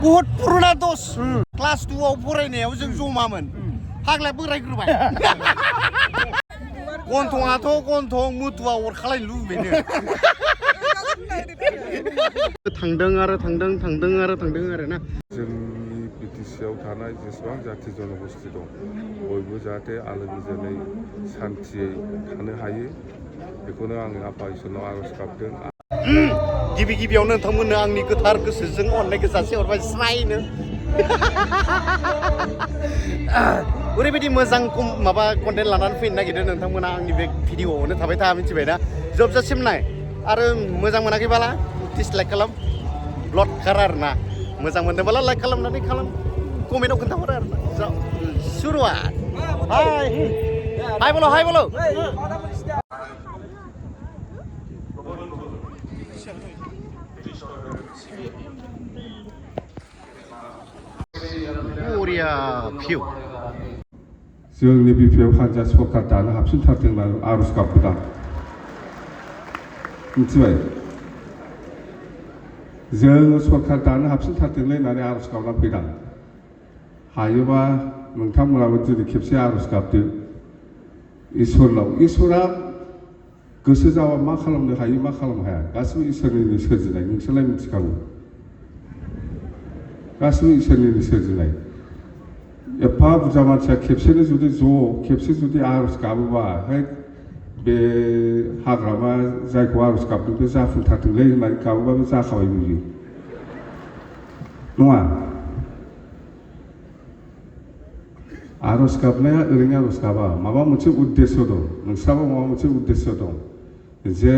बुहुत पुरुना दस क्लास 2 आव फरायनायाव जों जमामोन फाग्ला बोरायग्रोबाय गन्थंआथ' गन्थं मुतुआ अरखालायनो लुबैनो थांदों आरो ना जोंनि बिटिसिआव थानाय जेसेबां जाथि जनगोष्ठी दं बयबो जाहाथे आलो गोजोनै सान्थियै थानो हायो बेखौनो आङो आफा इसोरनाव आर'ज गाबदों। गिबि गिबियावनो नोंथांमोननो आंनि गोथार गोसोजों अननायखौ जासिहरबाय स्रायनो ओरैबायदि मोजां माबा कन्टेन्ट लानानै फैनो नागिरदों नोंथांमोना आंनि बे भिडिअआवनो थाबाय था मिथिबायना जोबजासिम नाय आरो मोजां मोनाखैबाला डिसलाइक खालाम ब्लड खार आरो ना मोजां मोनदोंबाला लाइक खालामनानै कमेन्टआव खोन्थाहर आरो ना सुरुवात हाय बोलो बरिया भिउ जोंनि बिपिएफ हान्जा सरकार दानो हाबफिनथारथों होननानै आर'ज गाबबोदों मिथिबाय जोङो सरकार दानो हाबफिनथारथोंलै होननानै आर'ज गाबनानै फैदों हायोबा नोंथांमोनाबो दिनै खेबसे आर'ज गाबदो इसोरनाव इसोरा गोसो जाबा मा खालामनो हायो मा खालामनो हाया गासिबो इसोरनिनो सोरजिनाय नोंसोरलाय मिथिखागौ गासिबो इसोरनिनो सोरजिनाय एफा बुरजा मानसिया खेबसेनो जुदि आर'ज गाबोबा बे हाग्रामा जायखौ आर'ज गाबदों बे जाफुंथारथोंलै होननानै गाबोबा बे जाखाबाय बियो नङा आर'ज गाबनाया ओरैनो आर'ज गाबा माबा मोनसे उद्देश्य दं नोंस्राबो माबा मोनसे उद्देश्य दं जे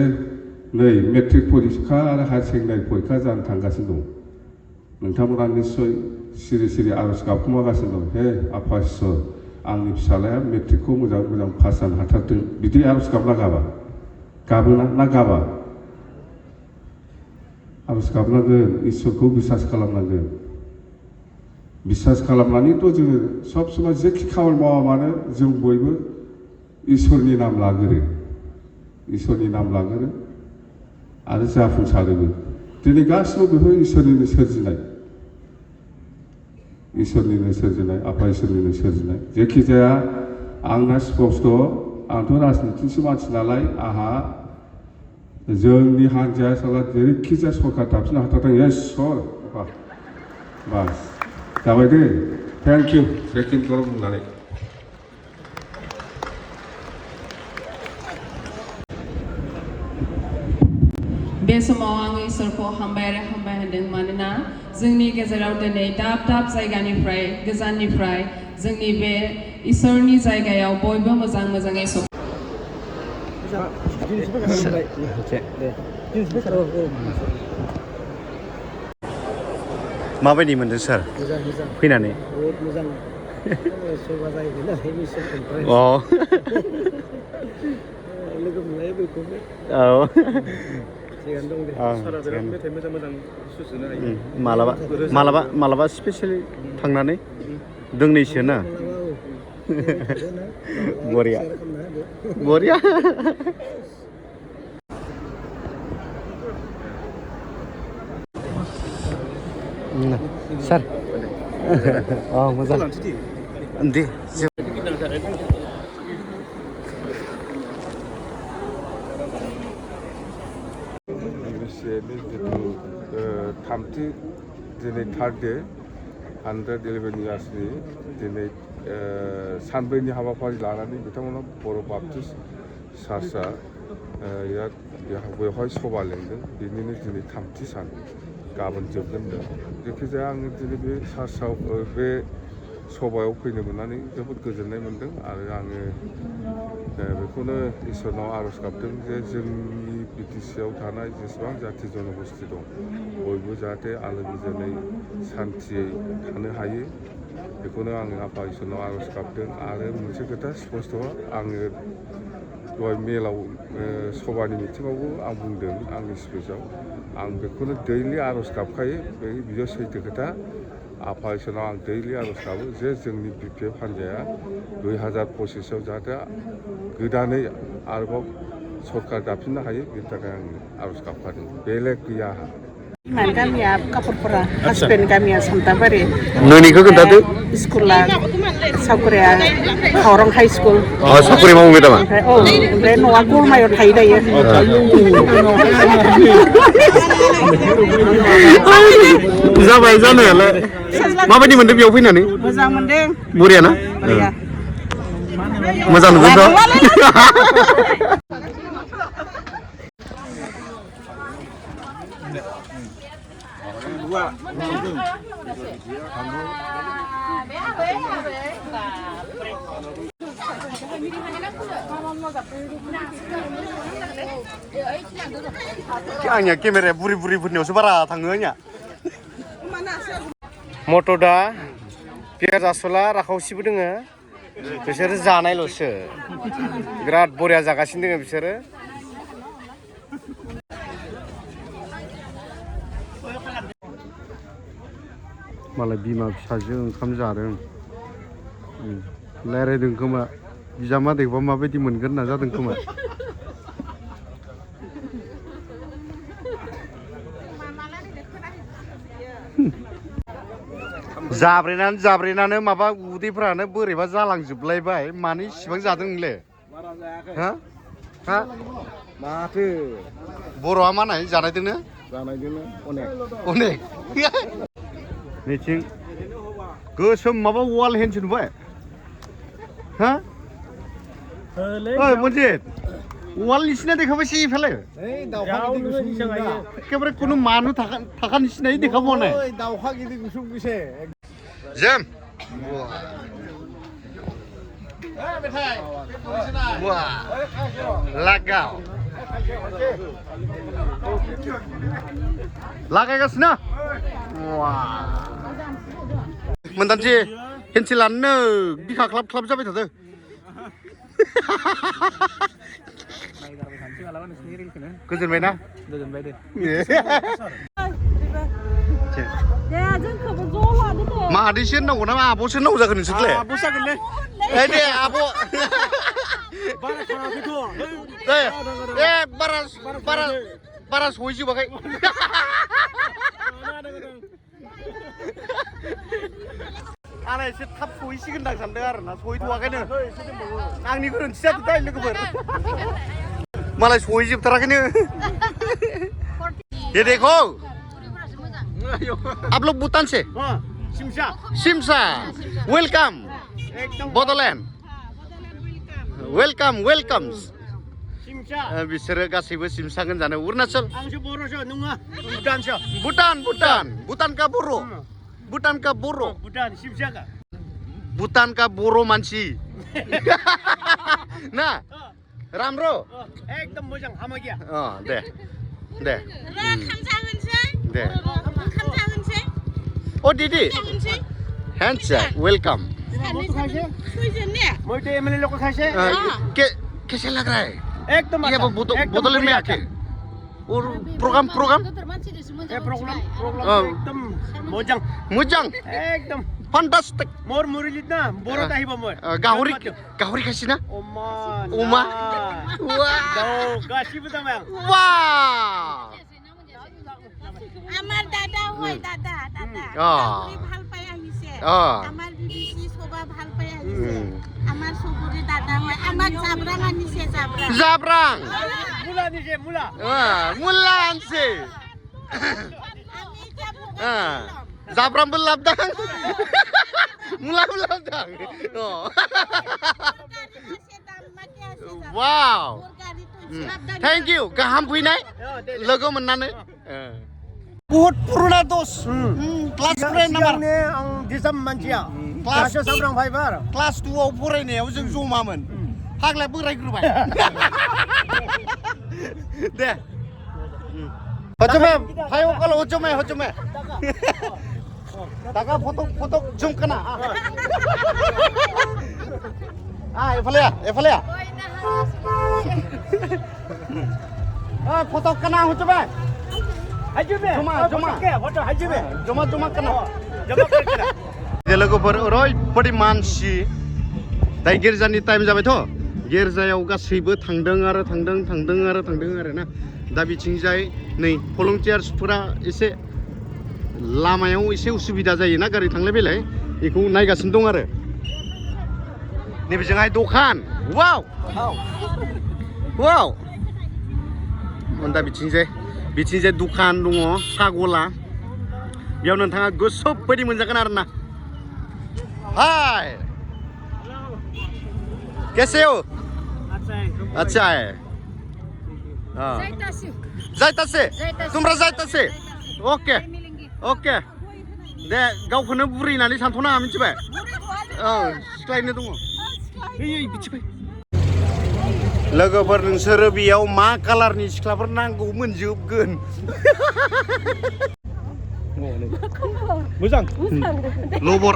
नै मेट्रिक परिखा आरो हायार सेकेन्डारि परिखा जानो थांगासिनो दं नोंथांमोना निस्सय सिरि आर'ज गाबखोमागासिनो दं हे आफा इसोर आंनि फिसालाया मेट्रिकखौ मोजां पास जानो हाथारथों बिदि आर'ज गाबना गाबोना ना गाबा आर'ज गाबनांगोन इसोरखौ बिसास खालामनांगोन बिसास खालामनानैथ' जोङो सब समाय जेखि खामानि मावा मानो जों बयबो इसोरनि नाम लागोरो आरो जाफुंसारोबो दिनै गासिबो बेफोर इसोरनिनो सोरजिनाय आफा इसोरनिनो सोरजिनाय जेखि जाया आंना स्पष्ट आंथ' राजनितिनिसो मानसि नालाय आंहा जोंनि हान्जाया साला जेरैखि जाया सरकार दाफिननो हाथारथों इसोर बास जाबाय दे थेंक इउ बेखिनिखौल' बुंनानै बे समाव आं इसोरखौ हामबाय होनदों मानोना जोंनि गेजेराव दिनै दाब जायगानिफ्राय गोजाननिफ्राय जोंनि बे इसोरनि जायगायाव बयबो मोजाङै माबायदि मोनदों सार फैनानै बहुत मोजां सोरबा जाहैबाय नालाय मिसन कनफारेन्स लोगो मोनलायो बयखौबो थिगानो दं दे सारा बिराद मेथाइ मोजां सुजुनो हायो मालाबा स्पेसियेलि थांनानै दोंनैसो ना बरिया सार मोजां दे जितु थामथि दिनै थार्ड डे 111 इयार्सनि दिनै सानब्रैनि हाबाफारि लानानै बिथांमोना बर' बाप्टिस्ट चार्चआ बेवहाय सभा लेंदों बेनिनो दिनै थामथि सान गाबोन जोबगोन जायखिजाया आङो दिनै बे चार्चआव बे सभायाव फैनो मोननानै जोबोद गोजोननाय मोनदों आरो आङो बेखौनो इसोरनाव आर'ज गाबदों जे जोंनि बिटिसिआव थानाय जेसेबां जाथि जनगोष्ठी दं बयबो जाहाथे आलो गोजोनै सान्थियै थानो हायो बेखौनो आङो आफा इसोरनाव आर'ज गाबदों आरो मोनसे खोथा स्पष्ट आङो दहाय मेलाव सभानि मिथिङावबो आं बुंदों आंनि स्पिचआव आं बेखौनो दैलि आर'ज गाबखायो बियो सैथो खोथा आफा इसोरनाव आं दैलि आर'ज गाबो जे जोंनि बिपिएफ हान्जाया 2025आव जाहाथे गोदानै आरोबाव सरकार दाफिननो हायो बेनि थाखाय आं आर'ज गाबखादों बेलेग गैया आंहा Mana gaमिया कापुरफोरा हासबेन्ड गामिया सामताबारि नोंनिखौ खोन्थादो स्कुला सावकुरिया खावरं हाइ स्कुल साखरि मावो मेदामा ओमफ्राय न'आ गलमायाव थायो दायो जाबाय जानायालाय माबायदि मोनदों बेयाव फैनानै मोजां मोनदों बरियाना मोजां नुदोंथ' आंनिया केमेराया बुरि बुरिफोरनियावसो बारा थाङो आंनिया मट'दा पियाज आसला राखावसिबो दोङो बिसोरो जानायल'सो बिराद बरिया जागासिनो दोङो बिसोरो मालाय बिमा फिसाजो ओंखाम जादों रायज्लायदों खोमा बिजामादैबा माबायदि मोनगोन होनना जादों खोमा जाब्रेनानै माबा उदैफ्रानो बोरैबा जालांजोबलायबाय मानो इसिबां जादों नोंलाय हा हा माथो बर'आ मा नाय जानायदोंनो अनेक नैथिं गोसोम माबा वाल हेन्स नुबाय हा ओइ मन्जित वाल निसिना देखाबायसै इफालाय एखेबारे कोनो मानु थाखा निसिनायै देखाबावनाय दाउखा गिदिर गुसुं गुसे जेम लागाव लागायगासिनो मोनदांथि हेन्सि लानो बिखा ख्लाब ख्लाब जाबाय थादों गोजोनबाय ना गोजोनबाय दे मादैसो होननांगौ ना आब'सो होननांगौ जागोन नोंसोरलाय आब' जागोनलै दे आब' बारा सहैजोबाखै आंना एसे थाब सहैसिगोन होनना सानदों आरो ना सहैथ'वाखैनो आंनि गोरोन्थि जादों दा लोगोफोर मालाय सहैजोबथाराखैनो ये देखो आप लोग भूटान से शिमसा वेलकम बड'लेण्ड वेलकम बिसोरो गासैबो सिमसागोन जानो अरुणाचल भुटान का बर' भुटान का बर' मानसि ना राम्रो एकदम मोजां हामा गैया दे ओ दीदी हैंडशेक वेलकम कैसे लग रहा है एकदम ये बदौलत में आके और प्रोग्राम एकदम मोजां एकदम fantastic मोर मुरिलित ना बर'त আহিবা মই गाहरि खायसिना अमा वाव गासिबो जाबाय আমার দাদা হয় দাদা ভাল পাই আহিছে আমার বিবিসি সবা ভাল পাই আহিছে আমার সবরে দাদা হয় আমার জাবরাং আনিছে জাবরাং মুলা নিছে মুলা আনছে জাবরাং বেলাবদাং মুলা বেলাবদাং wow thank you गाहाम फैनाय लोगो मोननानै बहुत पुराना दोस क्लास फ्रेन्ड नाम्बार आं दिसाम मानसिया क्लास साब्रां फाइबार क्लास 2 आव फरायनायाव जों जमामोन फाग्ला बोरायग्रोबाय दे हजमे फाय अकल हजमे दागा फटो जुम kana एफाले फटो kana हजमे जमा kana लोगोफोर ओरैबायदि मानसि दाय गिर्जानि टाइम जाबायथ' गिर्जायाव गासैबो थांदों आरो ना दा बिथिंजाय नै भलन्टियार्सफोरा एसे लामायाव एसे उसुबिदा जायोना गारि थांलाय फैलाय बेखौ नायगासिनो दं आरो नैबेजोंहाय दखान वाव वाव दा बिथिंजाय दखान दङ साहा गला बेयाव नोंथाङा गोसो बायदि मोनजागोन आरो ना हाय कैसे हो अच्छा है जायतासे तुमरा जायतासे ओके ओके दे गावखौनो बुरै होननानै सानथ'नाङा मिथिबाय सिख्लायनो दङ बिथिबाय लोगोफोर नोंसोरो बेयाव मा कालारनि सिख्लाफोर नांगौ मोनजोबगोन मोजां लबर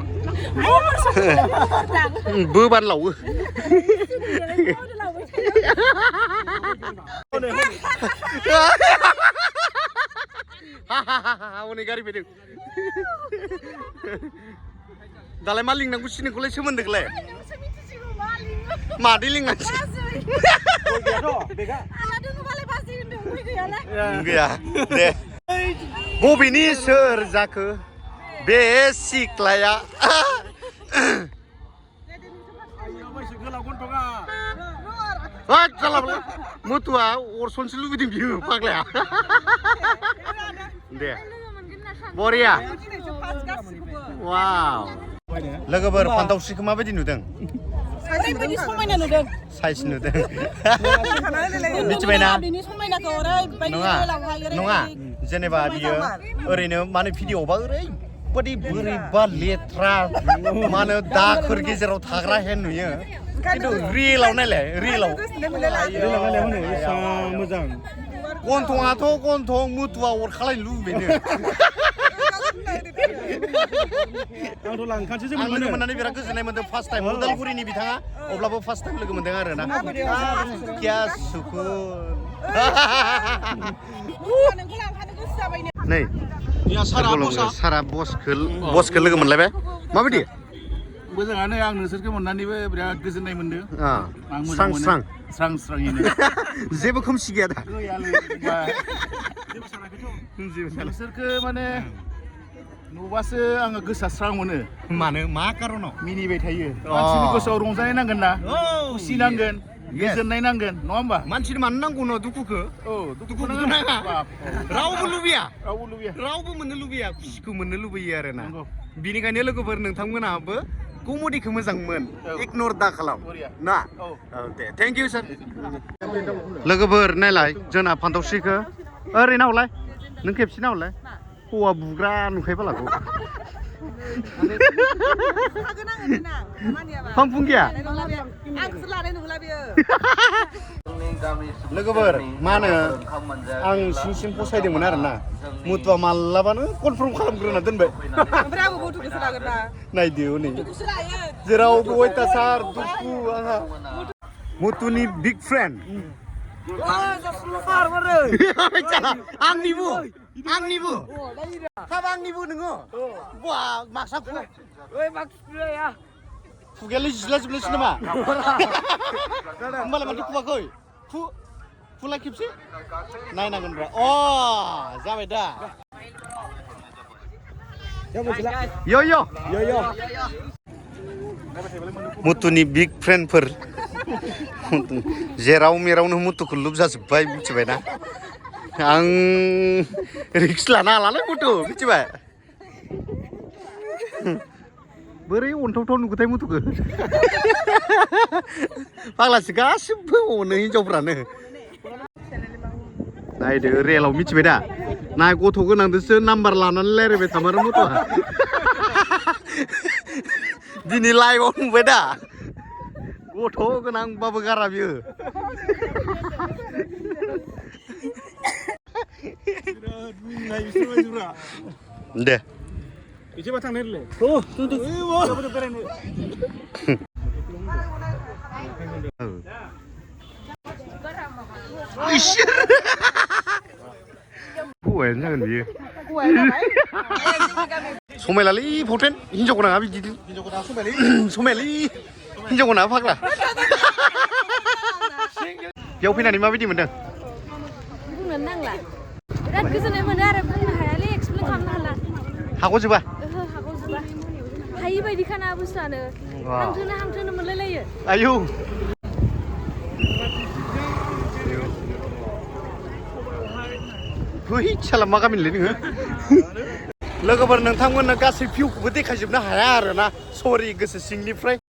बोबान लावो हनै गारि फैदों दालाय मा लिंनांगौ सिनोखौलाय सोमोन्दोखौलाय मादै लिंनांसै गैया दे बबेनि सोर जाखो बे सिख्लाया मुथुआ अरसनसो लुबैदों बियो फाग्लाया दे बरिया वाव लोगोफोर फान्थावस्रिखौ माबायदि नुदों साइज नुदों मिथिबायना नङा जेनेबा बियो ओरैनो माने भिडिअ'बा ओरैबादि बोरैबा लेथ्रा मा होनो दाखोर गेजेराव थाग्रा हेन नुयो खिन्थु रियेलाव नायलाय रियेलाव मोजां गन्थङाथ' गन्थं मुथुआ अरखालायनो लुबैनो आंथ' लांखानोसो जों आं लोगो मोननानै बिराद गोजोननाय मोनदों फार्स्ट टाइम उदालगुरिनि बिथाङा अब्लाबो फार्स्ट टाइम लोगो मोनदों आरो ना क्या सुकुन नै सारा बसखौ लोगो मोनलायबाय माबायदि मोजाङानो आं नोंसोरखौ मोननानैबो बिराद गोजोननाय मोनदों स्रां स्रां स्रां स्राङैनो जेबो खोमसि गैया दा नोंसोरखौ माने नुबासो आङो गोसोआ स्रां मोनो मानो मा कारनाव मिनिबाय थायो मानसिनि गोसोआव रंजानाय नांगोन ना खुसि नांगोन गोजोननाय नांगोन नङा होमबा मानसिनो मानो नांगौ न दुखुखौ दुखुखौ नाङा रावबो लुबैया रावबो मोननो लुबैया खुसिखौ मोननो लुबैयो आरो ना बिनिखायनो लोगोफोर नोंथांमोनाबो कमेडिखौ मोजां इगनर दा खालाम ना दे थेंक इउ सार लोगोफोर नायलाय जोंना फान्थावस्रिखौ ओरै नाहरलाय नों खेबसे नाहरलाय हौवा बुग्रा नुखायबालागौ फांफुंगिया लोगोफोर मा होनो आं सिं फसायदोंमोन आरो ना मुथुआ मालाबानो कनफार्म खालामग्रोना दोनबाय नायदो हनै जेरावबो अयथासार दुखु आंहा मुथुनि बिग फ्रेन्ड आंनिबो हाब आंनिबो नोङो बा माक्सा खुगायालाय जिला जोबलायसै नामा होमबालाय माथो खुवाखै खुला खेबसे नायनांगोन ब्रा जाबाय दा यो मुथुनि बिग फ्रेन्डफोर जेराव मेरावनो मुथुखौ लुब जाजोब्बाय मिथिबायना आं रिक्स लानो हालालै मुथु मिथिबाय बोरै अनथावथाव नुगोथाय मुथुखौ फाग्लासो गासिबो अनो हिनजावफ्रानो नायदो रेलाव मिथिबाय दा नाय गथ' गोनांदोसो नाम्बार लानानै रायज्लायबाय थामारो मुथुआ दिनै लाइभआव नुबाय दा गथ' गोनांबाबो गारा बियो दे एसेबा थांनायलै हौवायानो जागोन बियो समायलालै फावथेन हिनजाव गोनाङा बिदि समायालै हिनजाव गोनाङा फाग्ला बेयाव फैनानै माबायदि मोनदों बुंनोनो नांला बिराद गोजोननाय मोनो आरो बुंनो हायालै एक्सप्लेन खालामनो हाला हागौजोबा ओहो हागौजोबा हायि बायदिखाना बुस्थुआनो हांथोनो मोनलायलायो आयौ है साला मा गामिनिलै नोङो लोगोफोर नोंथांमोननो गासै भिउखौबो देखायजोबनो हाया आरोना सरि गोसो सिंनिफ्राय